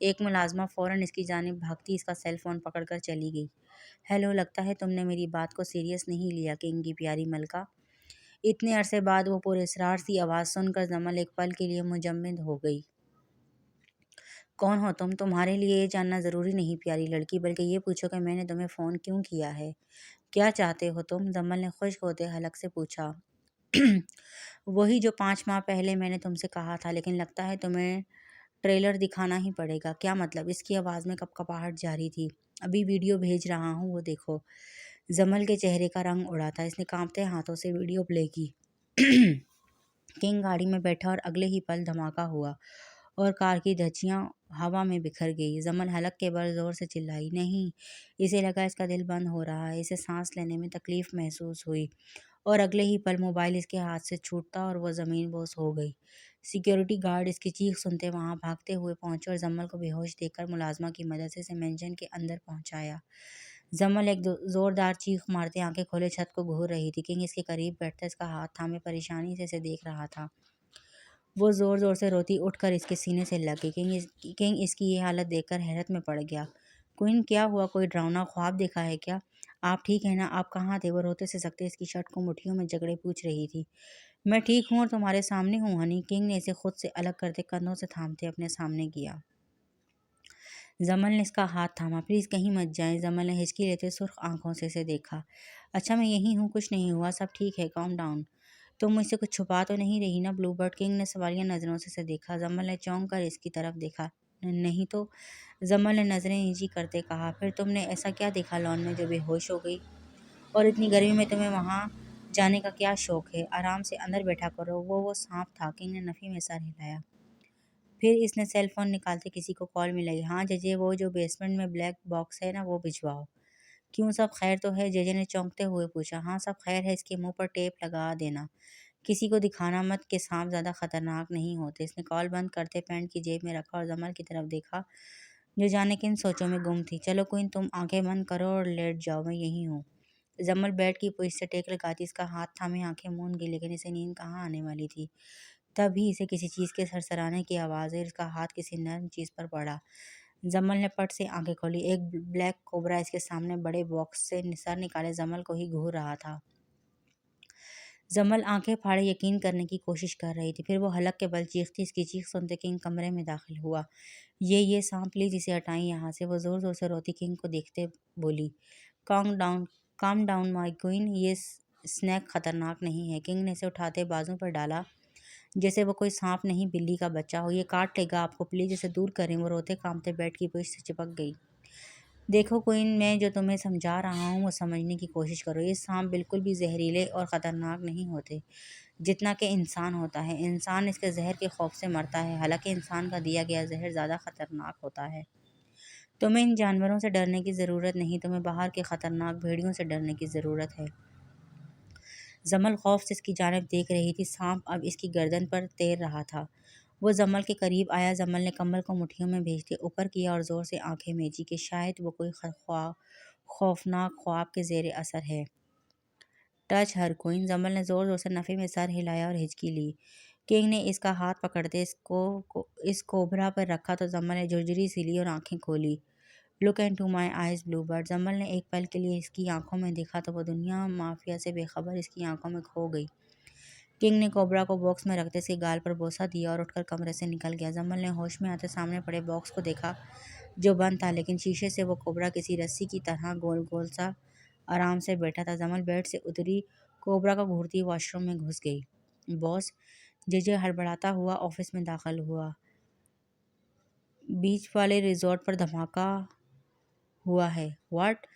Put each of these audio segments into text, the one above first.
ایک ملازمہ فوراً اس کی جانب بھاگتی اس کا سیل فون پکڑ کر چلی گئی۔ ہیلو، لگتا ہے تم نے میری بات کو سیریس نہیں لیا کنگ کی پیاری ملکہ۔ اتنے عرصے بعد وہ پراسرار سی آواز سن کر جمل ایک پل کے لیے مجمد ہو گئی۔ کون ہو تم؟ تمہارے لیے یہ جاننا ضروری نہیں پیاری لڑکی، بلکہ یہ پوچھو کہ میں نے تمہیں فون کیوں کیا ہے۔ کیا چاہتے ہو تم؟ جمل نے خشک ہوتے حلق سے پوچھا۔ وہی جو 5 ماہ پہلے میں نے تم سے کہا تھا، لیکن لگتا ہے تمہیں ٹریلر دکھانا ہی پڑے گا۔ کیا مطلب؟ اس کی آواز میں کپکپاہٹ جاری تھی۔ ابھی ویڈیو بھیج رہا ہوں، وہ دیکھو۔ جمل کے چہرے کا رنگ اڑا تھا۔ اس نے کانپتے ہاتھوں سے ویڈیو پلے کی۔ کنگ گاڑی میں بیٹھا اور اگلے ہی پل دھماکہ ہوا اور کار کی دھجیاں ہوا میں بکھر گئی۔ جمل حلق کے بل زور سے چلائی۔ نہیں! اسے لگا اس کا دل بند ہو رہا ہے۔ اسے سانس لینے میں تکلیف محسوس ہوئی اور اگلے ہی پل موبائل اس کے ہاتھ سے چھوٹا اور وہ زمین بوس ہو گئی۔ سیکیورٹی گارڈ اس کی چیخ سنتے وہاں بھاگتے ہوئے پہنچے اور جمل کو بے ہوش دیکھ کر ملازمہ کی مدد سے اسے مینشن کے اندر پہنچایا۔ جمل ایک زوردار چیخ مارتے آنکھیں کھولے چھت کو گھور رہی تھی۔ کنگ اس کے قریب بیٹھتا اس کا ہاتھ تھامے پریشانی سے اسے دیکھ رہا تھا۔ وہ زور زور سے روتی اٹھ کر اس کے سینے سے لگ گئی۔ کنگ اس کی یہ حالت دیکھ کر حیرت میں پڑ گیا۔ کوئن، کیا ہوا؟ کوئی ڈراؤنا خواب دیکھا ہے کیا؟ آپ ٹھیک ہیں نا؟ آپ کہاں تھے؟ وہ روتے سسکتے اس کی شرٹ کو مٹھیوں میں جکڑے پوچھ رہی تھی۔ میں ٹھیک ہوں اور تمہارے سامنے ہوں ہنی۔ کنگ نے اسے خود سے الگ کرتے کندھوں سے تھامتے اپنے سامنے کیا۔ جمل نے اس کا ہاتھ تھاما۔ پلیز کہیں مت جائیں۔ جمل نے ہچکی لیتے سرخ آنکھوں سے اسے دیکھا۔ اچھا میں یہی ہوں، کچھ نہیں ہوا، سب ٹھیک ہے، کام ڈاؤن۔ تم مجھ سے کچھ چھپا تو نہیں رہی نا بلو برڈ؟ کنگ نے سوالیہ نظروں سے اسے دیکھا۔ جمل نے چونک کر اس کی طرف دیکھا۔ نہیں تو؟ جمل نے نظریں نیچی کرتے کہا۔ پھر تم نے ایسا کیا دیکھا لان میں جو بے ہوش ہو گئی؟ اور اتنی گرمی میں تمہیں وہاں جانے کا کیا شوق ہے؟ آرام سے اندر بیٹھا کرو۔ وہ سانپ تھا۔ کنگ نے نفی میں سر ہلایا۔ پھر اس نے سیل فون نکالتے کسی کو کال ملائی۔ ہاں ججے، وہ جو بیسمنٹ میں بلیک باکس ہے نا، وہ بھجواؤ۔ کیوں، سب خیر تو ہے؟ ججے نے چونکتے ہوئے پوچھا۔ ہاں سب خیر ہے، اس کے منہ پر ٹیپ لگا دینا۔ کسی کو دکھانا مت کہ سانپ زیادہ خطرناک نہیں ہوتے۔ اس نے کال بند کرتے پینٹ کی جیب میں رکھا اور جمل کی طرف دیکھا جو جانے کن سوچوں میں گم تھی۔ چلو کوئن، تم آنکھیں بند کرو اور لیٹ جاؤ، میں یہی ہوں۔ جمل بیڈ کی پشت سے ٹیک لگاتی اس کا ہاتھ تھامے آنکھیں موند گئی، لیکن اسے نیند کہاں آنے والی تھی۔ تبھی اسے کسی چیز کے سرسرانے کی آواز آئی اور اس کا ہاتھ کسی نرم چیز پر پڑا۔ جمل نے پٹ سے آنکھیں کھولی۔ ایک بلیک کوبرا اس کے سامنے بڑے باکس سے سر نکالے جمل کو ہی گھور رہا تھا۔ جمل آنکھیں پھاڑے یقین کرنے کی کوشش کر رہی تھی۔ پھر وہ حلق کے بل چیختی۔ اس کی چیخ سنتے کنگ کمرے میں داخل ہوا۔ یہ سانپ، پلیز اسے ہٹائیں یہاں سے۔ وہ زور زور سے روتی کنگ کو دیکھتے بولی۔ کام ڈاؤن مائی کوئن، یہ سنیک خطرناک نہیں ہے۔ کنگ نے اسے اٹھاتے بازو پر ڈالا جیسے وہ کوئی سانپ نہیں بلی کا بچہ ہو۔ یہ کاٹ لے گا آپ کو، پلیز اسے دور کریں۔ وہ روتے کانپتے بیڈ کی پشت سے چپک گئی۔ دیکھو کوئن، میں جو تمہیں سمجھا رہا ہوں وہ سمجھنے کی کوشش کرو۔ یہ سانپ بالکل بھی زہریلے اور خطرناک نہیں ہوتے جتنا کہ انسان ہوتا ہے۔ انسان اس کے زہر کے خوف سے مرتا ہے، حالانکہ انسان کا دیا گیا زہر زیادہ خطرناک ہوتا ہے۔ تمہیں ان جانوروں سے ڈرنے کی ضرورت نہیں، تمہیں باہر کے خطرناک بھیڑیوں سے ڈرنے کی ضرورت ہے۔ جمل خوف سے اس کی جانب دیکھ رہی تھی۔ سانپ اب اس کی گردن پر تیر رہا تھا۔ وہ جمل کے قریب آیا۔ جمل نے کمبل کو مٹھیوں میں بھیجتے اوپر کیا اور زور سے آنکھیں میچی کہ شاید وہ کوئی خوفناک خواب کے زیر اثر ہے۔ ٹچ ہر کوئن، جمل نے زور زور سے نفی میں سر ہلایا اور ہچکی لی۔ کنگ نے اس کا ہاتھ پکڑتے اس کوبرا پر رکھا تو جمل نے جھرجھری سی لی اور آنکھیں کھولی۔ Look into my eyes blue bird. Jamal نے ایک پل کے لیے اس کی آنکھوں میں دیکھا تو وہ دنیا مافیا سے بے خبر اس کی آنکھوں میں کھو گئی۔ کنگ نے کوبرا کو باکس میں رکھتے اس کے گال پر بوسہ دیا اور اٹھ کر کمرے سے نکل گیا۔ جمل نے ہوش میں آتے سامنے پڑے باکس کو دیکھا جو بند تھا، لیکن شیشے سے وہ کوبرا کسی رسی کی طرح گول گول سا آرام سے بیٹھا تھا۔ جمل بیڈ سے اتری، کوبرا کو گھورتی واش روم میں گھس گئی۔ باس، ججے ہڑبڑاتا ہوا آفس میں داخل ہوا۔ بیچ والے ریزورٹ پر دھماکہ ہوا ہے۔ واٹ؟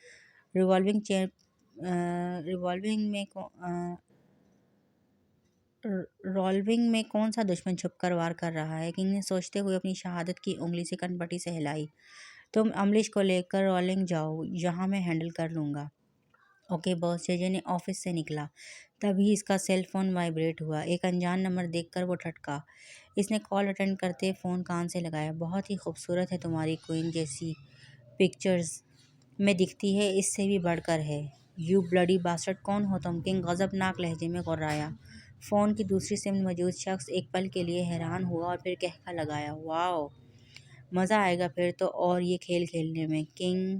رولونگ میں کون سا دشمن چھپ کر وار کر رہا ہے؟ کنگ نے سوچتے ہوئے اپنی شہادت کی انگلی سے کن پٹی سے ہلائی۔ تم املش کو لے کر رولنگ جاؤ، یہاں میں ہینڈل کر لوں گا۔ اوکے باس۔ ججے نے آفس سے نکلا۔ تبھی اس کا سیل فون وائبریٹ ہوا۔ ایک انجان نمبر دیکھ کر وہ ٹھٹکا۔ اس نے کال اٹینڈ کرتے فون کان سے لگایا۔ بہت ہی خوبصورت ہے تمہاری کوئن، جیسی پکچرز میں دکھتی ہے اس سے بھی بڑھ کر ہے۔ یو بلڈی باسٹرڈ، کون ہو تم؟ کنگ غضبناک لہجے میں غرایا۔ فون کی دوسری سمت موجود شخص ایک پل کے لیے حیران ہوا اور پھر کہکا لگایا۔ واؤ! مزہ آئے گا پھر تو اور یہ کھیل کھیلنے میں۔ کنگ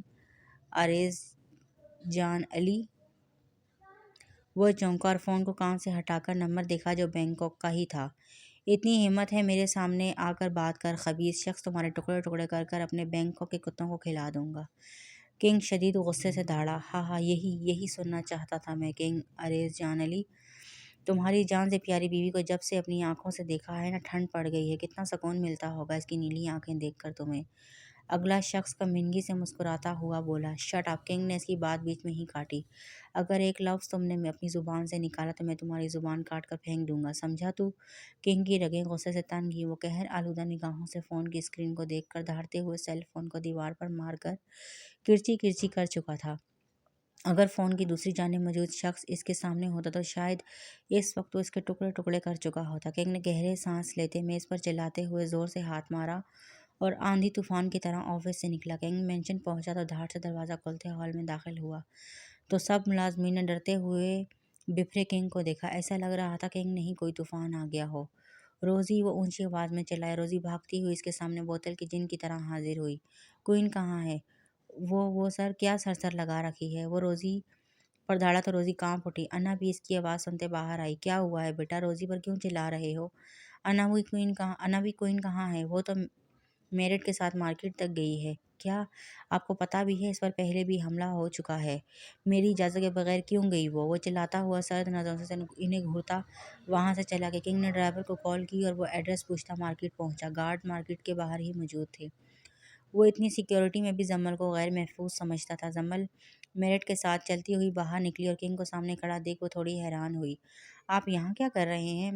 اریز جان علی وہ چونکا اور فون کو کان سے ہٹا کر نمبر دیکھا جو بینکاک کا ہی تھا۔ اتنی ہمت ہے میرے سامنے آ کر بات کر، خبیث شخص، تمہارے ٹکڑے ٹکڑے کر کر اپنے بینکاک کے کتوں کو کھلا دوں گا۔ کنگ شدید غصے سے دھاڑا، ہاں ہاں یہی سننا چاہتا تھا میں۔ کنگ اریز جان علی، تمہاری جان سے پیاری بیوی کو جب سے اپنی آنکھوں سے دیکھا ہے نا، ٹھنڈ پڑ گئی ہے۔ کتنا سکون ملتا ہوگا اس کی نیلی آنکھیں دیکھ کر تمہیں۔ اگلا شخص کمینگی سے مسکراتا ہوا بولا۔ Shut up! کنگ نے اس کی بات بیچ میں ہی کاٹی۔ اگر ایک لفظ تم نے اپنی زبان سے نکالا تو میں تمہاری زبان کاٹ کر پھینک دوں گا، سمجھا تو؟ کنگ کی رگیں غصے سے تن گئی۔ وہ قہر آلودہ نگاہوں سے فون کی اسکرین کو دیکھ کر دھاڑتے ہوئے سیل فون کو دیوار پر مار کر کرچی کرچی کر چکا تھا۔ اگر فون کی دوسری جانب موجود شخص اس کے سامنے ہوتا تو شاید اس وقت وہ اس کے ٹکڑے ٹکڑے کر چکا ہوتا۔ کنگ نے گہرے سانس لیتے میز پر چلاتے ہوئے زور سے ہاتھ مارا اور آندھی طوفان کی طرح آفس سے نکلا۔ کنگ مینشن پہنچا تو دھاڑ سے دروازہ کھولتے ہال میں داخل ہوا تو سب ملازمین نے ڈرتے ہوئے بپھرے کنگ کو دیکھا۔ ایسا لگ رہا تھا کنگ نہیں کوئی طوفان آ گیا ہو۔ روزی! وہ اونچی آواز میں چلایا۔ روزی بھاگتی ہوئی اس کے سامنے بوتل کی جن کی طرح حاضر ہوئی۔ کوئن کہاں ہے؟ وہ سر کیا سر لگا رکھی ہے؟ وہ روزی پر دھاڑا تو روزی کانپ اٹھی۔ انا بھی اس کی آواز سنتے باہر آئی۔ کیا ہوا ہے بیٹا؟ روزی پر کیوں چلا رہے ہو؟ انا بھی کوئن کہاں ہے؟ وہ تو میرٹ کے ساتھ مارکیٹ تک گئی ہے۔ کیا آپ کو پتہ بھی ہے اس پر پہلے بھی حملہ ہو چکا ہے؟ میری اجازت کے بغیر کیوں گئی وہ چلاتا ہوا سرد نظروں سے انہیں گھورتا وہاں سے چلا گیا۔ کنگ نے ڈرائیور کو کال کی اور وہ ایڈریس پوچھتا مارکیٹ پہنچا۔ گارڈ مارکیٹ کے باہر ہی موجود تھے۔ وہ اتنی سیکیورٹی میں بھی جمل کو غیر محفوظ سمجھتا تھا۔ جمل میرٹ کے ساتھ چلتی ہوئی باہر نکلی اور کنگ کو سامنے کھڑا دیکھ وہ تھوڑی حیران ہوئی۔ آپ یہاں کیا کر رہے ہیں؟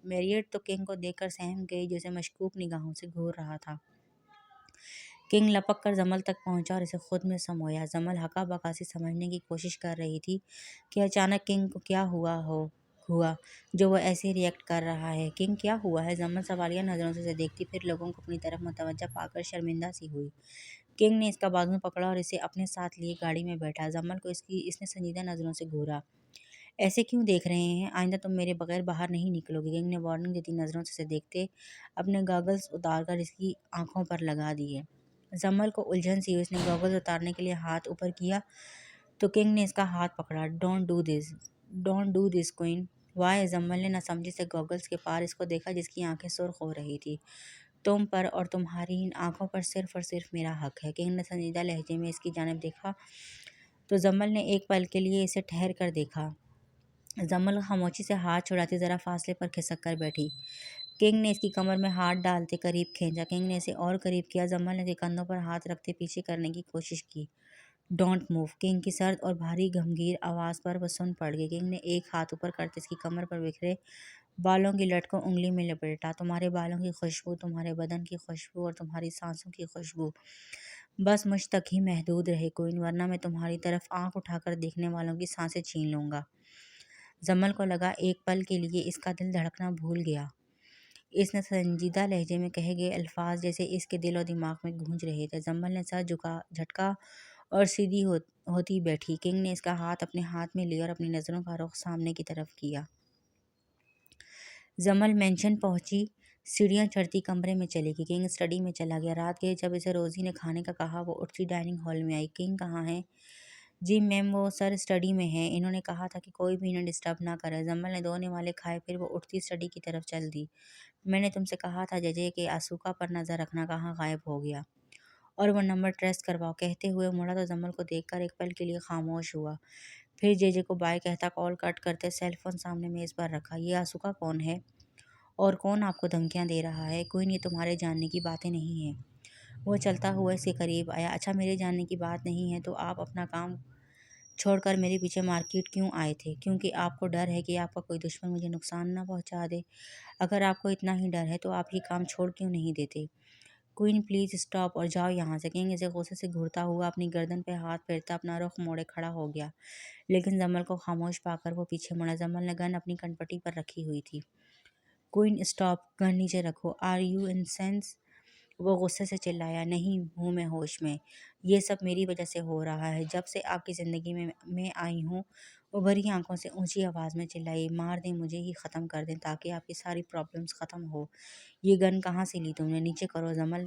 میریٹ تو کنگ کو دیکھ کر سہم گئی جو اسے مشکوک نگاہوں سے گھور رہا تھا۔ کنگ لپک کر جمل تک پہنچا اور اسے خود میں سمویا۔ جمل ہکا بکا سی سمجھنے کی کوشش کر رہی تھی کہ اچانک کنگ کو کیا ہوا جو وہ ایسے ری ایکٹ کر رہا ہے۔ کنگ کیا ہوا ہے؟ جمل سوالیہ نظروں سے اسے دیکھتی پھر لوگوں کو اپنی طرف متوجہ پا کر شرمندہ سی ہوئی۔ کنگ نے اس کا بازو پکڑا اور اسے اپنے ساتھ لیے گاڑی میں بیٹھا۔ جمل کو اس نے سنجیدہ نظروں سے گھورا۔ ایسے کیوں دیکھ رہے ہیں؟ آئندہ تم میرے بغیر باہر نہیں نکلو گے۔ کنگ نے وارننگ دیتی نظروں سے اسے دیکھتے اپنے گاگلز اتار کر اس کی آنکھوں پر لگا دیے۔ جمل کو الجھن سی ہوئی۔ اس نے گاگلز اتارنے کے لیے ہاتھ اوپر کیا تو کنگ نے اس کا ہاتھ پکڑا۔ Don't do this queen. Why? Jamal نے ناسمجھی سے گاگلز کے پار اس کو دیکھا جس کی آنکھیں سرخ ہو رہی تھیں۔ تم پر اور تمہاری ان آنکھوں پر صرف اور صرف میرا حق ہے۔ کنگ نے سنجیدہ لہجے میں اس کی جانب دیکھا تو جمل نے ایک پل کے لیے اسے ٹھہر کر دیکھا۔ جمل خاموشی سے ہاتھ چھڑاتی ذرا فاصلے پر کھسک کر بیٹھی۔ کنگ نے اس کی کمر میں ہاتھ ڈالتے قریب کھینچا۔ کنگ نے اسے اور قریب کیا۔ جمل نے اس کے کندھوں پر ہاتھ رکھتے پیچھے کرنے کی کوشش کی۔ Don't move! کنگ کی سرد اور بھاری گمگیر آواز پر وہ سن پڑ گئی۔ کنگ نے ایک ہاتھ اوپر کرتے اس کی کمر پر بکھرے بالوں کی لٹ کو انگلی میں لپیٹا۔ تمہارے بالوں کی خوشبو، تمہارے بدن کی خوشبو اور تمہاری سانسوں کی خوشبو بس مجھ تک ہی محدود رہے کوئن، ورنہ میں تمہاری طرف آنکھ اٹھا کر دیکھنے والوں کی سانسیں چھین لوں گا۔ جمل کو لگا ایک پل کے لیے اس کا دل دھڑکنا بھول گیا۔ اس نے سنجیدہ لہجے میں کہے گئے الفاظ جیسے اس کے دل و دماغ میں گونج رہے تھے۔ جمل نے سر جھٹکا اور سیدھی ہوتی بیٹھی۔ کنگ نے اس کا ہاتھ اپنے ہاتھ میں لیا اور اپنی نظروں کا رخ سامنے کی طرف کیا۔ جمل مینشن پہنچی، سیڑھیاں چڑھتی کمرے میں چلی گئی۔ کنگ اسٹڈی میں چلا گیا۔ رات گئی جب اسے روزی نے کھانے کا کہا وہ اٹھتی ڈائننگ ہال میں آئی۔ کنگ کہاں ہے؟ جی میم وہ سر اسٹڈی میں ہیں، انہوں نے کہا تھا کہ کوئی بھی انہیں ڈسٹرب نہ کرے۔ جمل نے دو نوالے کھائے پھر وہ اٹھتی اسٹڈی کی طرف چل دی۔ میں نے تم سے کہا تھا ججے کہ آسوکا پر نظر رکھنا، کہاں غائب ہو گیا؟ اور وہ نمبر ٹریس کرواؤ۔ کہتے ہوئے مڑا تو جمل کو دیکھ کر ایک پل کے لیے خاموش ہوا، پھر جے کو بائے کہتا کال کٹ کرتے سیل فون سامنے میز پر رکھا۔ یہ آسوکا کون ہے اور کون آپ کو دھمکیاں دے رہا ہے؟ کوئن یہ تمہارے جاننے کی باتیں نہیں ہیں۔ وہ چلتا ہوا اس کے قریب آیا۔ اچھا میرے جاننے کی بات نہیں ہے تو آپ اپنا کام چھوڑ کر میرے پیچھے مارکیٹ کیوں آئے تھے؟ کیونکہ آپ کو ڈر ہے کہ آپ کا کوئی دشمن مجھے نقصان نہ پہنچا دے۔ اگر آپ کو اتنا ہی ڈر ہے تو آپ یہ کام چھوڑ کیوں نہیں دیتے؟ کوئن پلیز اسٹاپ اور جاؤ یہاں سے۔ کنگ اسے غصے سے گھورتا ہوا اپنی گردن پہ ہاتھ پھیرتا اپنا رخ موڑے کھڑا ہو گیا، لیکن جمل کو خاموش پا کر وہ پیچھے مڑا۔ جمل نے گن اپنی کنپٹی پر رکھی ہوئی تھی۔ Queen stop! گن نیچے رکھو۔ Are you in sense? وہ غصے سے چلایا۔ نہیں ہوں میں ہوش میں، یہ سب میری وجہ سے ہو رہا ہے۔ جب سے آپ کی زندگی میں آئی ہوں۔ وہ بھری آنکھوں سے اونچی آواز میں چلائی۔ مار دیں مجھے ہی ختم کر دیں تاکہ آپ کی ساری پرابلمز ختم ہو۔ یہ گن کہاں سے لی تم نے؟ نیچے کرو۔ جمل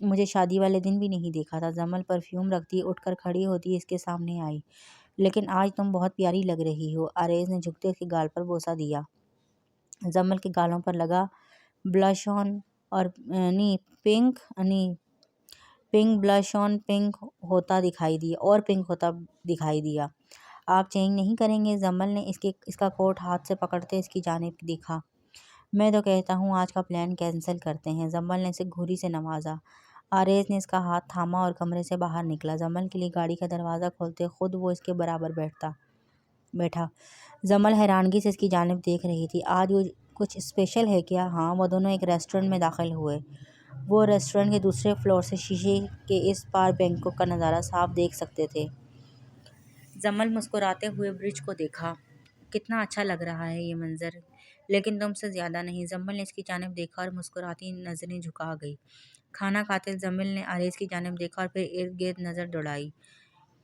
مجھے شادی والے دن بھی نہیں دیکھا تھا۔ جمل پرفیوم رکھتی اٹھ کر کھڑی ہوتی اس کے سامنے آئی۔ لیکن آج تم بہت پیاری لگ رہی ہو، آریز نے جھکتے اس کے گال پر بوسہ دیا۔ جمل کے گالوں پر لگا بلش آن اور پنک بلش آن پنک ہوتا دکھائی دیا۔ آپ چینج نہیں کریں گے؟ جمل نے اس کا کوٹ ہاتھ سے پکڑتے اس کی جانب دیکھا۔ میں تو کہتا ہوں آج کا پلان کینسل کرتے ہیں۔ جمل نے اسے گھوری سے نوازا۔ آریز نے اس کا ہاتھ تھاما اور کمرے سے باہر نکلا۔ جمل کے لیے گاڑی کا دروازہ کھولتے خود وہ اس کے برابر بیٹھا۔ جمل حیرانگی سے اس کی جانب دیکھ رہی تھی۔ آج وہ کچھ اسپیشل ہے کیا؟ ہاں۔ وہ دونوں ایک ریسٹورنٹ میں داخل ہوئے۔ وہ ریسٹورنٹ کے دوسرے فلور سے شیشے کے اس پار بینکاک کا نظارہ صاف دیکھ سکتے تھے۔ جمل مسکراتے ہوئے برج کو دیکھا۔ کتنا اچھا لگ رہا ہے یہ منظر، لیکن تم سے زیادہ نہیں۔ جمل نے اس کی جانب دیکھا اور مسکراتی نظریں جھکا گئی۔ کھانا کھاتے جمل نے آریز کی جانب دیکھا اور پھر ارد گرد نظر دوڑائی۔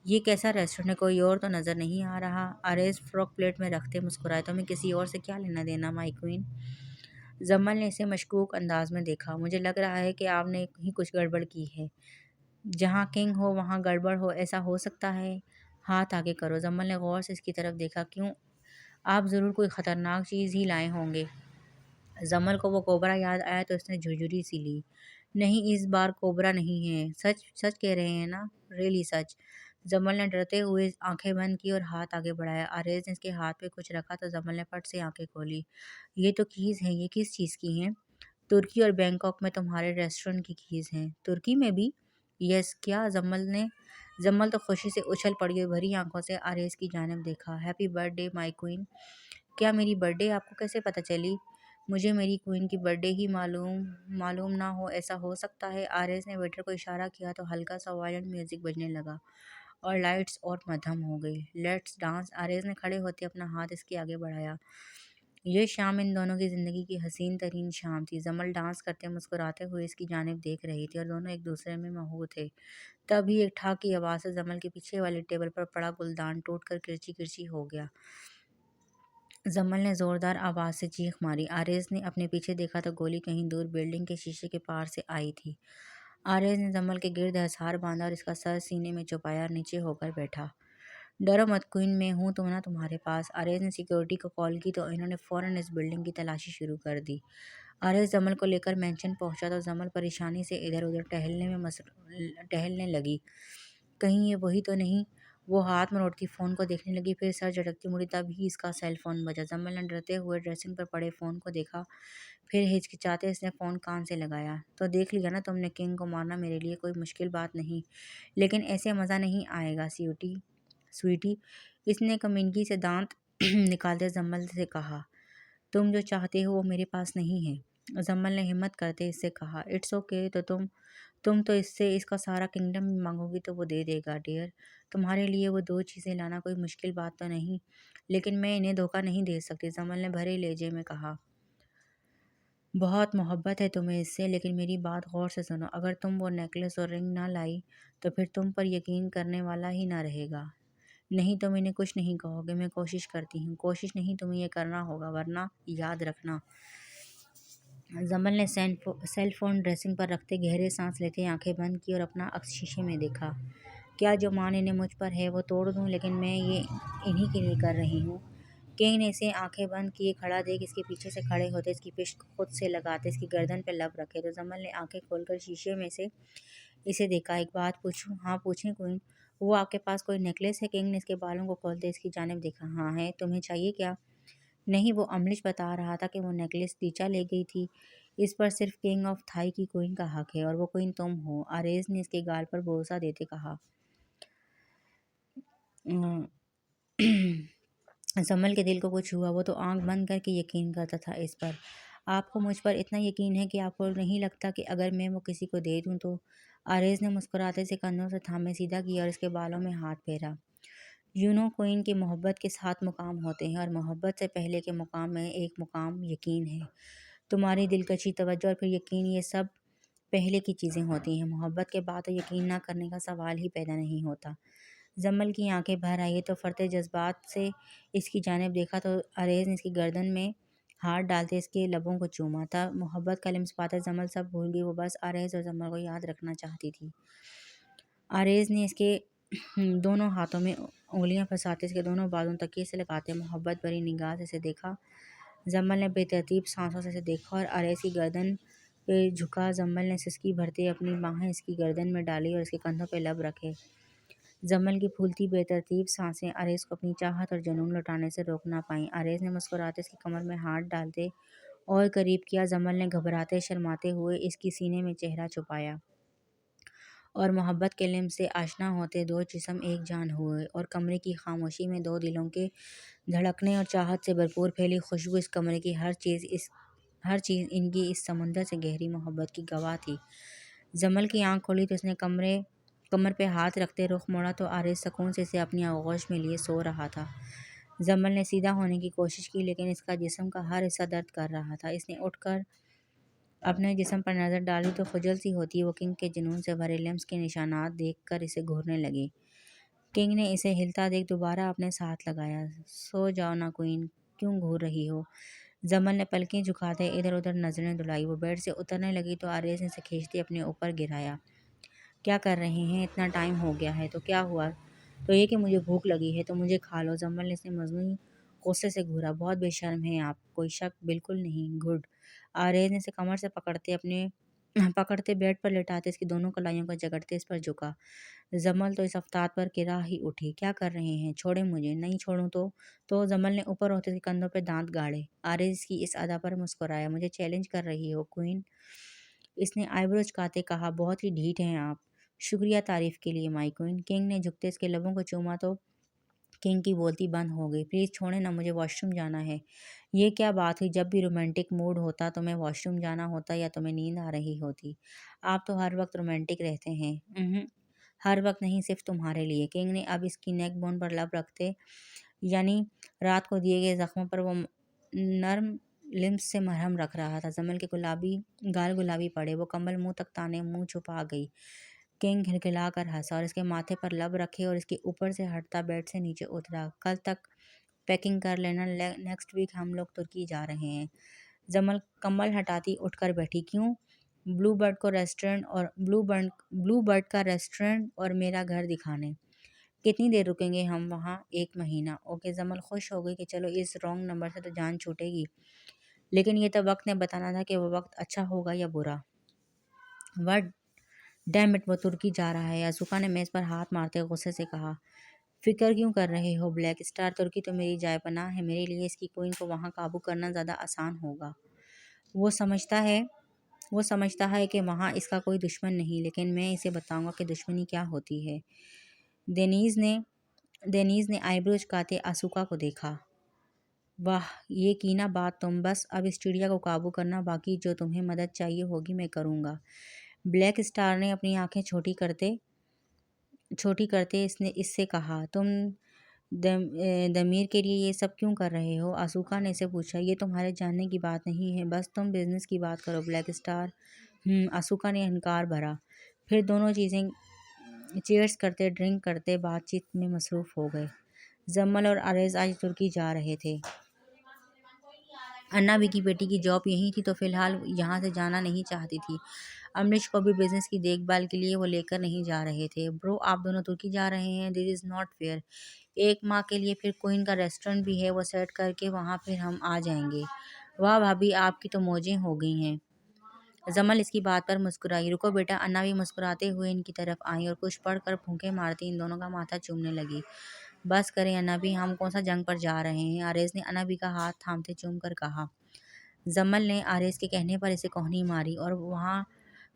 یہ کیسا ریسٹورنٹ ہے؟ کوئی اور تو نظر نہیں آ رہا؟ آریز فورک پلیٹ میں رکھتے مسکرائے۔ تمہیں کسی اور سے کیا لینا دینا مائی کوئین؟ جمل نے اسے مشکوک انداز میں دیکھا۔ مجھے لگ رہا ہے کہ آپ نے ہی کچھ گڑبڑ کی ہے۔ جہاں کنگ ہو وہاں گڑبڑ ہو، ایسا ہو سکتا ہے؟ ہاتھ آگے کرو۔ جمل نے غور سے اس کی طرف دیکھا۔ کیوں؟ آپ ضرور کوئی خطرناک چیز ہی لائے ہوں گے۔ جمل کو وہ کوبرا یاد آیا تو اس نے جھرجھری سی لی۔ نہیں، اس بار کوبرا نہیں ہے۔ سچ کہہ رہے ہیں نا؟ ریئلی سچ۔ جمل نے ڈرتے ہوئے آنکھیں بند کی اور ہاتھ آگے بڑھایا۔ آریز نے اس کے ہاتھ پہ کچھ رکھا تو جمل نے پٹ سے آنکھیں کھولی۔ یہ تو کیز ہیں۔ یہ کس چیز کی ہیں؟ ترکی اور بینکاک میں تمہارے ریسٹورنٹ کی کیز ہیں۔ ترکی میں بھی؟ یس۔ کیا؟ جمل تو خوشی سے اچھل پڑی اور بھری آنکھوں سے آریز کی جانب دیکھا۔ Happy birth day my queen. کیا میری برتھ ڈے آپ کو کیسے پتہ چلی؟ مجھے میری کوئین کی برتھ ڈے ہی معلوم نہ ہو، ایسا ہو سکتا ہے؟ آریز نے ویٹر کو اشارہ کیا تو ہلکا سا وائلنٹ میوزک بجنے لگا اور لائٹس اور مدھم ہو گئی۔ Let's dance. آریز نے کھڑے ہوتے اپنا ہاتھ اس کے آگے بڑھایا۔ یہ شام ان دونوں کی زندگی کی حسین ترین شام تھی۔ جمل ڈانس کرتے مسکراتے ہوئے اس کی جانب دیکھ رہی تھی اور دونوں ایک دوسرے میں مہو تھے۔ تبھی ایک ٹھاک کی آواز سے جمل کے پیچھے والے ٹیبل پر پڑا گلدان ٹوٹ کر کرچی کرچی ہو گیا۔ جمل نے زوردار آواز سے چیخ ماری۔ آریز نے اپنے پیچھے دیکھا تو گولی کہیں دور بلڈنگ کے شیشے کے پار سے آئی تھی۔ آریز نے جمل کے گرد حصار باندھا اور اس کا سر سینے میں چھپایا اور نیچے ہو کر بیٹھا۔ ڈرو مت کوئین، میں ہوں تو نا تمہارے پاس۔ آریز نے سیکورٹی کو کال کی تو انہوں نے فوراً اس بلڈنگ کی تلاشی شروع کر دی۔ آریز جمل کو لے کر مینشن پہنچا تو جمل پریشانی سے ادھر ادھر ٹہلنے لگی۔ کہیں یہ وہی تو نہیں؟ وہ ہاتھ مروڑتی فون کو دیکھنے لگی، پھر سر جھٹکتی مڑی تبھی اس کا سیل فون بجا۔ جمل نے ڈرتے ہوئے ڈریسنگ پر پڑے فون کو دیکھا، پھر ہچکچاتے اس نے فون کان سے لگایا۔ تو دیکھ لیا نا تم نے، کنگ کو مارنا میرے لیے کوئی مشکل بات نہیں، لیکن ایسے مزہ نہیں آئے گا سویٹی۔ اس نے کمینگی سے دانت نکالتے جمل سے کہا۔ تم جو چاہتے ہو وہ میرے پاس نہیں ہے، جمل نے ہمت کرتے اس سے کہا۔ It's okay. تو تم تو اس سے اس کا سارا کنگڈم بھی مانگو گی تو وہ دے دے گا ڈیئر۔ تمہارے لیے وہ دو چیزیں لانا کوئی مشکل بات تو نہیں، لیکن میں انہیں دھوکہ نہیں دے سکتی، جمل نے بھرے لہجے میں کہا۔ بہت محبت ہے تمہیں اس سے، لیکن میری بات غور سے سنو۔ اگر تم وہ نیکلس اور رنگ نہ لائی تو پھر تم پر یقین کرنے والا ہی نہ رہے گا۔ نہیں، تم انہیں کچھ نہیں کہو گے۔ میں کوشش کرتی ہوں۔ کوشش نہیں، تمہیں یہ کرنا ہوگا، ورنہ یاد رکھنا۔ جمل نے سیل فون ڈریسنگ پر رکھتے گہرے سانس لیتے آنکھیں بند کی اور اپنا عکس شیشے میں دیکھا۔ کیا جو مان انہیں مجھ پر ہے وہ توڑ دوں؟ لیکن میں یہ انہی کے لیے کر رہی ہوں۔ کنگ نے اسے آنکھیں بند کیے کھڑا دیکھ اس کے پیچھے سے کھڑے ہوتے اس کی پشت خود سے لگاتے اس کی گردن پہ لب رکھے تو جمل نے آنکھیں کھول کر شیشے میں سے اسے دیکھا۔ ایک بات پوچھوں؟ ہاں پوچھیں کوئین۔ وہ آپ کے پاس کوئی نیکلس ہے؟ کنگ نے اس کے بالوں کو کھولتے اس کی جانب دیکھا۔ ہاں ہے۔ تمہیں چاہیے کیا؟ نہیں، وہ املچ بتا رہا تھا کہ وہ نیکلس دیچا لے گئی تھی، اس پر صرف کنگ آف تھائی کی کوئین کا حق ہے، اور وہ کوئین تم ہو۔ آریز نے اس کے گال پر بوسہ دیتے کہا۔ جمل کے دل کو کچھ ہوا۔ وہ تو آنکھ بند کر کے یقین کرتا تھا اس پر۔ آپ کو مجھ پر اتنا یقین ہے کہ آپ کو نہیں لگتا کہ اگر میں وہ کسی کو دے دوں تو؟ آریز نے مسکراتے سے کندھوں سے تھامے سیدھا کیا اور اس کے بالوں میں ہاتھ پھیرا۔ کوئین کی محبت کے 7 مقام ہوتے ہیں اور محبت سے پہلے کے مقام میں ایک مقام یقین ہے۔ تمہاری دلکشی، توجہ اور پھر یقین، یہ سب پہلے کی چیزیں ہوتی ہیں۔ محبت کے بعد تو یقین نہ کرنے کا سوال ہی پیدا نہیں ہوتا۔ جمل کی آنکھیں بھر آئی تو فرتے جذبات سے اس کی جانب دیکھا تو آریز نے اس کی گردن میں ہاتھ ڈالتے اس کے لبوں کو چوما تھا۔ محبت کا لمس پاتے زمل سب بھول گئی، وہ بس آریز اور زمل کو یاد رکھنا چاہتی تھی۔ آریز نے اس کے دونوں ہاتھوں میں انگلیاں پھنساتے اس کے دونوں بازوں تکیے سے لگاتے محبت بھری نگاہ سے اسے دیکھا۔ زمل نے بے ترتیب سانسوں سے اسے دیکھا اور آریز کی گردن پہ جھکا۔ زمل نے سسکی بھرتے اپنی باہیں اس کی گردن میں ڈالی اور اس کے کندھوں پہ لب رکھے۔ زمل کی پھولتی بے ترتیب سانسیں آریز کو اپنی چاہت اور جنون لوٹانے سے روک نہ پائیں۔ آریز نے مسکراتے اس کی کمر میں ہاتھ ڈالتے اور قریب کیا۔ زمل نے گھبراتے شرماتے ہوئے اس کی سینے میں چہرہ چھپایا اور محبت کے لمس سے آشنا ہوتے دو جسم ایک جان ہوئے، اور کمرے کی خاموشی میں دو دلوں کے دھڑکنے اور چاہت سے بھرپور پھیلی خوشبو اس کمرے کی ہر چیز ان کی اس سمندر سے گہری محبت کی گواہ تھی۔ زمل کی آنکھ کھلی تو اس نے کمر پہ ہاتھ رکھتے رخ موڑا تو آریز سکون سے اسے اپنی آغوش میں لیے سو رہا تھا۔ زمل نے سیدھا ہونے کی کوشش کی لیکن اس کا جسم کا ہر حصہ درد کر رہا تھا۔ اس نے اٹھ کر اپنے جسم پر نظر ڈالی تو خجل سی ہوتی وہ کنگ کے جنون سے بھرے لمس کے نشانات دیکھ کر اسے گھورنے لگی۔ کنگ نے اسے ہلتا دیکھ دوبارہ اپنے ساتھ لگایا۔ سو جاؤ نا کوئن، کیوں گھور رہی ہو؟ زمل نے پلکیں جھکاتے ادھر ادھر نظریں دلائی۔ وہ بیڈ سے اترنے لگی تو آریز نے اسے کھینچتے اپنے اوپر گرایا۔ کیا کر رہے ہیں؟ اتنا ٹائم ہو گیا ہے تو کیا ہوا؟ تو یہ کہ مجھے بھوک لگی ہے تو مجھے کھا لو۔ زمل نے اسے مصنوعی غصے سے گھورا۔ بہت بے شرم ہیں آپ، کوئی شک؟ بالکل نہیں۔ گڈ۔ آریز نے اسے کمر سے پکڑتے بیڈ پر لٹاتے اس کی دونوں کلائیوں کو جگڑتے اس پر جھکا۔ زمل تو اس افتاد پر کرا ہی اٹھی۔ کیا کر رہے ہیں؟ چھوڑیں مجھے۔ نہیں چھوڑوں تو زمل نے اوپر ہوتے اس کے کندھوں پہ دانت گاڑے۔ آریز کی اس ادا پر مسکرایا۔ مجھے چیلنج کر رہی ہو کوئن؟ اس نے آئی برو چکاتے کہا۔ بہت ہی ڈھیٹ ہیں آپ۔ شکریہ تعریف کے لیے مائی کوئن۔ کنگ نے جھکتے اس کے لبوں کو چوما تو کنگ کی بولتی بند ہو گئی۔ پلیز چھوڑیں نا، مجھے واش روم جانا ہے۔ یہ کیا بات ہوئی؟ جب بھی رومانٹک موڈ ہوتا تمہیں واش روم جانا ہوتا یا تمہیں نیند آ رہی ہوتی؟ آپ تو ہر وقت رومانٹک رہتے ہیں۔ ہر وقت نہیں، صرف تمہارے لیے۔ کنگ نے اب اس کی نیک بون پر لب رکھتے، یعنی رات کو دیے گئے زخموں پر وہ نرم لمس سے مرہم رکھ رہا تھا۔ زمل کے گال گلابی پڑے، وہ کمبل منہ تک تانے منہ چھپا گئی۔ کنگ کھلکھلا کر ہنسا اور اس کے ماتھے پر لب رکھے اور اس کے اوپر سے ہٹتا بیڈ سے نیچے اترا۔ کل تک پیکنگ کر لینا، نیکسٹ ویک ہم لوگ ترکی جا رہے ہیں۔ زمل کمبل ہٹاتی اٹھ کر بیٹھی۔ کیوں؟ بلو برڈ کا ریسٹورنٹ اور میرا گھر دکھانے۔ کتنی دیر رکیں گے ہم وہاں؟ 1 مہینہ۔ اوکے۔ زمل خوش ہو گئی کہ چلو اس رونگ نمبر سے تو جان چھوٹے گی، لیکن یہ تو وقت نے بتانا تھا کہ وہ وقت اچھا ہوگا یا برا۔ وٹ ڈیم اٹ، وہ ترکی جا رہا ہے، ازوکا نے میز پر ہاتھ مارتے غصے سے کہا۔ فکر کیوں کر رہے ہو بلیک اسٹار؟ ترکی تو میری جائے پناہ ہے، میرے لیے اس کی کوئن کو وہاں قابو کرنا زیادہ آسان ہوگا۔ وہ سمجھتا ہے کہ وہاں اس کا کوئی دشمن نہیں، لیکن میں اسے بتاؤں گا کہ دشمنی کیا ہوتی ہے۔ دینیز نے آئی برو چکاتے ازوکا کو دیکھا۔ واہ، یہ کی نا بات تم، بس اب اس چڑیا کو قابو کرنا، باقی جو تمہیں مدد چاہیے ہوگی میں کروں گا۔ بلیک اسٹار نے اپنی آنکھیں چھوٹی کرتے اس سے کہا۔ تم دمیر کے لیے یہ سب کیوں کر رہے ہو؟ ازوکا نے اسے پوچھا۔ یہ تمہارے جاننے کی بات نہیں ہے، بس تم بزنس کی بات کرو بلیک اسٹار۔ ازوکا نے انکار بھرا۔ پھر دونوں چیئرز کرتے ڈرنک کرتے بات چیت میں مصروف ہو گئے۔ زمل اور آریز آج ترکی جا رہے تھے۔ انا بھی کی بیٹی کی جاب یہیں تھی تو فی الحال یہاں سے جانا نہیں چاہتی تھی۔ امریش کو بھی بزنس کی دیکھ بھال کے لیے وہ لے کر نہیں جا رہے تھے۔ برو، آپ دونوں ترکی جا رہے ہیں؟ دس از ناٹ فیئر۔ 1 ماہ کے لیے، پھر کوئن کا ریسٹورنٹ بھی ہے وہ سیٹ کر کے وہاں پھر ہم آ جائیں گے۔ واہ بھابھی، آپ کی تو موجیں ہو گئی ہیں۔ زمل اس کی بات پر مسکرائی۔ رکو بیٹا۔ انا بھی مسکراتے ہوئے ان کی طرف آئیں اور کچھ پڑھ کر پھونکے مارتی ان دونوں کا ماتھا چومنے لگی۔ بس کریں انا بھی، ہم کون سا جنگ پر جا رہے ہیں؟ آریز نے انا بھی کا ہاتھ تھامتے چوم کر کہا۔ زمل نے آریز کے کہنے پر اسے کوہنی ماری اور وہاں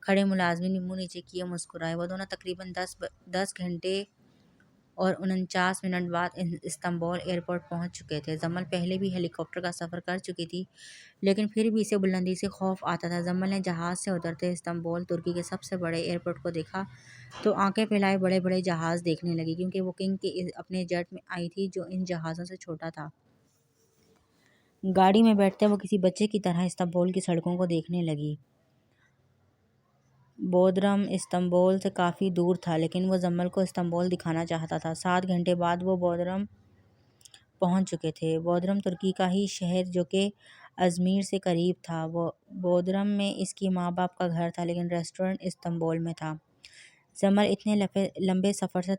کھڑے ملازمین منہ نیچے کیے مسکرائے۔ وہ دونوں تقریباً 10 گھنٹے اور 49 منٹ بعد استنبول ایئرپورٹ پہنچ چکے تھے۔ زمل پہلے بھی ہیلی کاپٹر کا سفر کر چکی تھی، لیکن پھر بھی اسے بلندی سے خوف آتا تھا۔ زمل نے جہاز سے اترتے استنبول ترکی کے سب سے بڑے ایئرپورٹ کو دیکھا تو آنکھیں پھیلائے بڑے بڑے جہاز دیکھنے لگی، کیونکہ وہ کنگ کے اپنے جیٹ میں آئی تھی جو ان جہازوں سے چھوٹا تھا۔ گاڑی میں بیٹھتے وہ کسی بچے کی طرح استنبول کی سڑکوں کو دیکھنے لگی۔ بودرم استنبول سے کافی دور تھا، لیکن وہ زمل کو استنبول دکھانا چاہتا تھا۔ 7 گھنٹے بعد وہ بودرم پہنچ چکے تھے۔ بودرم ترکی کا ہی شہر جو کہ ازمیر سے قریب تھا۔ وہ بودرم میں اس کی ماں باپ کا گھر تھا، لیکن ریسٹورنٹ استنبول میں تھا۔ زمل اتنے لمبے سفر سے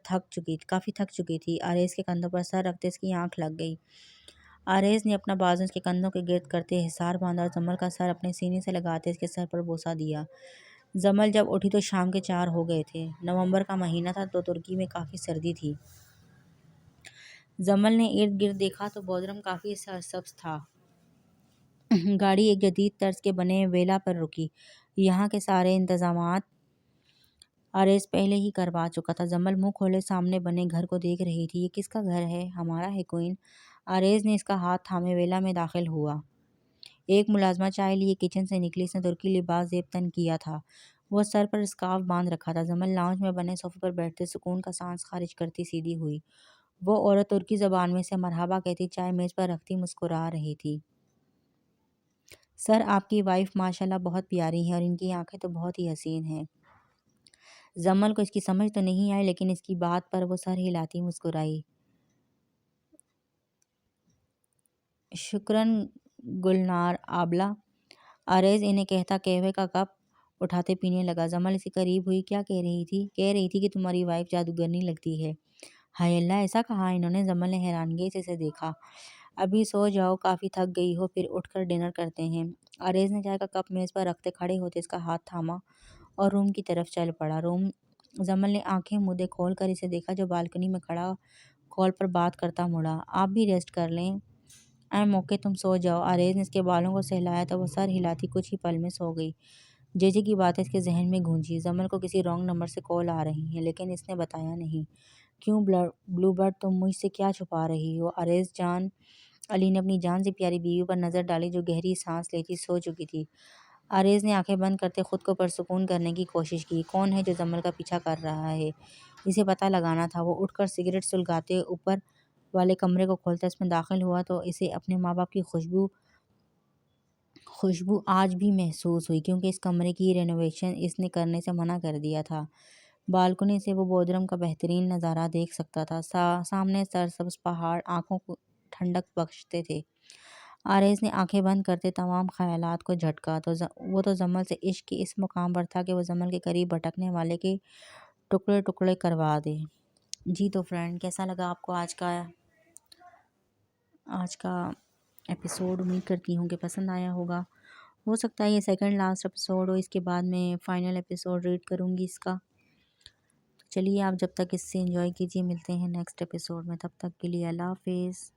کافی تھک چکی تھی۔ آریز کے کندھوں پر سر رکھتے اس کی آنکھ لگ گئی۔ آریز نے اپنا بازو اس کے کندھوں کے گرد کرتے حصار باندھا اور زمل کا سر اپنے سینے سے لگاتے اس کے سر پر بوسہ دیا۔ زمل جب اٹھی تو شام کے 4 ہو گئے تھے۔ نومبر کا مہینہ تھا تو ترکی میں کافی سردی تھی۔ زمل نے ارد گرد دیکھا تو بودرم کافی سرسبز تھا۔ گاڑی ایک جدید طرز کے بنے ویلا پر رکی۔ یہاں کے سارے انتظامات آریز پہلے ہی کروا چکا تھا۔ زمل منہ کھولے سامنے بنے گھر کو دیکھ رہی تھی۔ یہ کس کا گھر ہے؟ ہمارا ہے کوئن۔ آریز نے اس کا ہاتھ تھامے ویلا میں داخل ہوا۔ ایک ملازمہ چائے لیے کچن سے نکلی۔ اس نے ترکی لباس زیب تن کیا تھا۔ وہ سر پر اسکارف باندھ رکھا تھا۔ زمل لاؤنج میں بنے صوفے پر بیٹھتے سکون کا سانس خارج کرتی سیدھی ہوئی۔ وہ عورت ترکی زبان میں اسے مرحبا کہتی چائے میز پر رکھتی مسکرا رہی تھی۔ سر، آپ کی وائف ماشاءاللہ بہت پیاری ہیں اور ان کی آنکھیں تو بہت ہی حسین ہیں۔ زمل کو اس کی سمجھ تو نہیں آئی، لیکن اس کی بات پر وہ سر ہلاتی مسکرائی۔ شکراً گلنار آبلہ۔ آریز انہیں کہتا قہوے کا کپ اٹھاتے پینے لگا۔ زمل اسے قریب ہوئی۔ کیا کہہ رہی تھی؟ کہہ رہی تھی کہ تمہاری وائف جادوگرنی لگتی ہے۔ ہائے اللہ، ایسا کہا انہوں نے؟ زمل نے حیرانگی سے اسے دیکھا۔ ابھی سو جاؤ، کافی تھک گئی ہو، پھر اٹھ کر ڈنر کرتے ہیں۔ آریز نے چائے کا کپ میز پر رکھتے کھڑے ہوتے اس کا ہاتھ تھاما اور روم کی طرف چل پڑا۔ زمل نے آنکھیں مودے کھول کر اسے دیکھا جو بالکنی میں کھڑا کال پر بات کرتا مڑا۔ آپ بھی ریسٹ کر لیں، ایم اوکے، تم سو جاؤ۔ آریز نے اس کے بالوں کو سہلایا تو وہ سر ہلاتی کچھ ہی پل میں سو گئی۔ جیجے کی باتیں اس کے ذہن میں گونجی۔ زمل کو کسی رانگ نمبر سے کال آ رہی ہیں، لیکن اس نے بتایا نہیں۔ کیوں بلو برڈ، تم مجھ سے کیا چھپا رہی ہو؟ آریز جان علی نے اپنی جان سے پیاری بیوی پر نظر ڈالی جو گہری سانس لیتی سو چکی تھی۔ آریز نے آنکھیں بند کرتے خود کو پرسکون کرنے کی کوشش کی۔ کون ہے جو زمل کا پیچھا کر رہا ہے؟ اسے پتہ لگانا تھا۔ وہ اٹھ کر سگریٹ سلگاتے اوپر والے کمرے کو کھولتا اس میں داخل ہوا تو اسے اپنے ماں باپ کی خوشبو آج بھی محسوس ہوئی، کیونکہ اس کمرے کی رینوویشن اس نے کرنے سے منع کر دیا تھا۔ بالکنی سے وہ بودرم کا بہترین نظارہ دیکھ سکتا تھا۔ سامنے سرسبز پہاڑ آنکھوں کو ٹھنڈک بخشتے تھے۔ آریز نے آنکھیں بند کرتے تمام خیالات کو جھٹکا تو وہ تو زمل سے عشق کے اس مقام پر تھا کہ وہ زمل کے قریب بھٹکنے والے کے ٹکڑے ٹکڑے کروا دے۔ جی تو فرینڈ، کیسا لگا آپ کو آج کا ایپیسوڈ؟ امید کرتی ہوں کہ پسند آیا ہوگا۔ ہو سکتا ہے یہ سیکنڈ لاسٹ ایپیسوڈ ہو، اس کے بعد میں فائنل ایپیسوڈ ریڈ کروں گی اس کا۔ چلیے آپ جب تک اس سے انجوائے کیجیے، ملتے ہیں نیکسٹ ایپیسوڈ میں، تب تک کے لیے اللہ حافظ۔